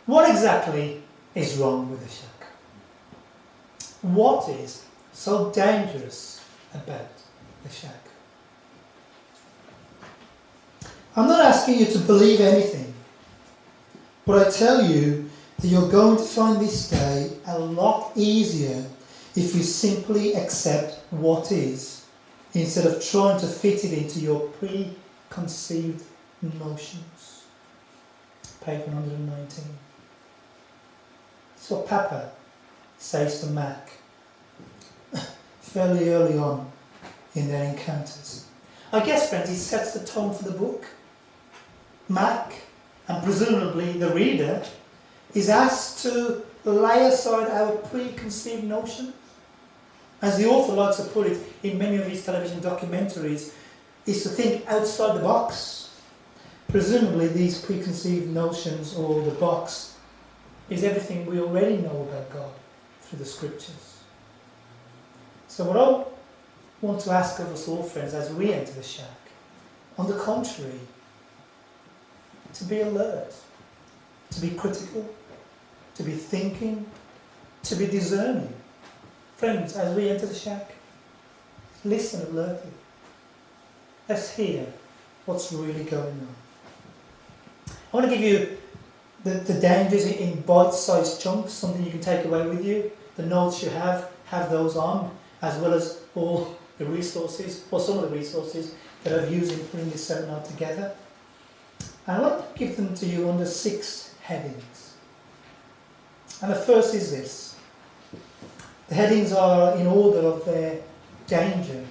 What exactly is wrong with the shack? What is so dangerous about the shack? I'm not asking you to believe anything, but I tell you that you're going to find this day a lot easier if you simply accept what is, instead of trying to fit it into your preconceived notions. Page 119. It's what Papa says to Mac fairly early on in their encounters. I guess, friends, he sets the tone for the book. Mac, and presumably the reader, is asked to lay aside our preconceived notions. As the author likes to put it in many of his television documentaries, is to think outside the box. Presumably these preconceived notions, or the box, is everything we already know about God through the scriptures. So what I want to ask of us all, friends, as we enter the shack, on the contrary, to be alert, to be critical, to be thinking, to be discerning. Friends, as we enter the shack, listen alertly. Let's hear what's really going on. I want to give you the dangers in bite-sized chunks, something you can take away with you. The notes you have those on, as well as all the resources, or some of the resources that I've used in putting this seminar together. And I want to give them to you under 6 headings. And the first is this. The headings are in order of their danger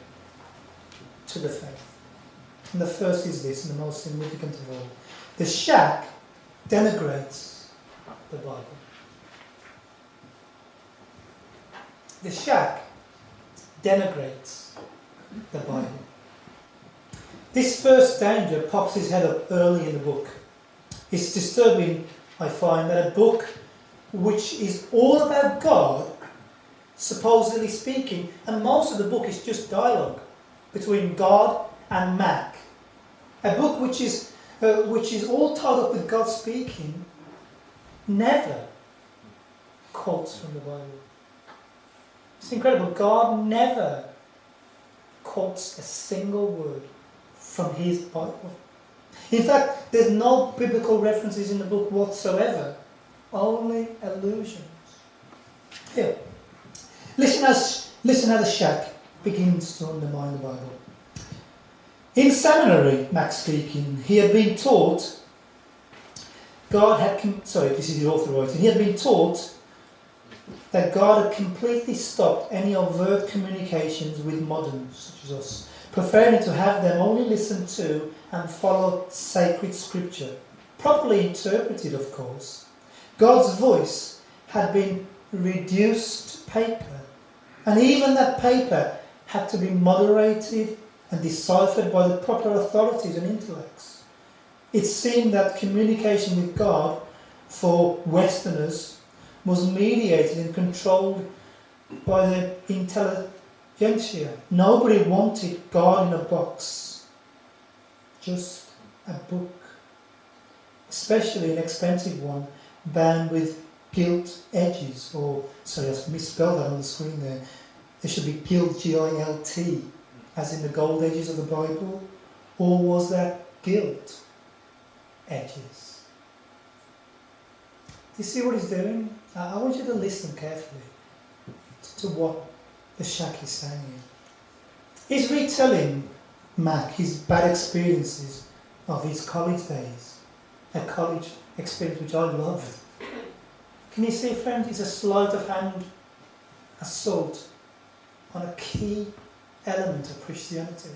to the faith. And the first is this, and the most significant of all. The shack denigrates the Bible. The shack denigrates the Bible. This first danger pops his head up early in the book. It's disturbing, I find, that a book which is all about God, supposedly speaking, and most of the book is just dialogue between God and Mac. A book which is all tied up with God speaking, never quotes from the Bible. It's incredible. God never quotes a single word from his Bible. In fact, there's no biblical references in the book whatsoever. Only allusions. Here, listen how the shack begins to undermine the Bible. In seminary, Max speaking, he had been taught, this is the author writing, he had been taught that God had completely stopped any overt communications with moderns, such as us, preferring to have them only listen to and follow sacred scripture, properly interpreted, of course. God's voice had been reduced to paper, and even that paper had to be moderated and deciphered by the proper authorities and intellects. It seemed that communication with God for Westerners was mediated and controlled by the intelligentsia. Nobody wanted God in a box, just a book, especially an expensive one bound with gilt edges, I misspelled that on the screen there. There should be gilt, G-I-L-T, as in the gold edges of the Bible, or was that gilt edges? Do you see what he's doing? I want you to listen carefully to what the shack is saying. He's retelling Mac his bad experiences of his college days, a college experience which I loved. Can you see, friends, it's a sleight of hand assault on a key element of Christianity.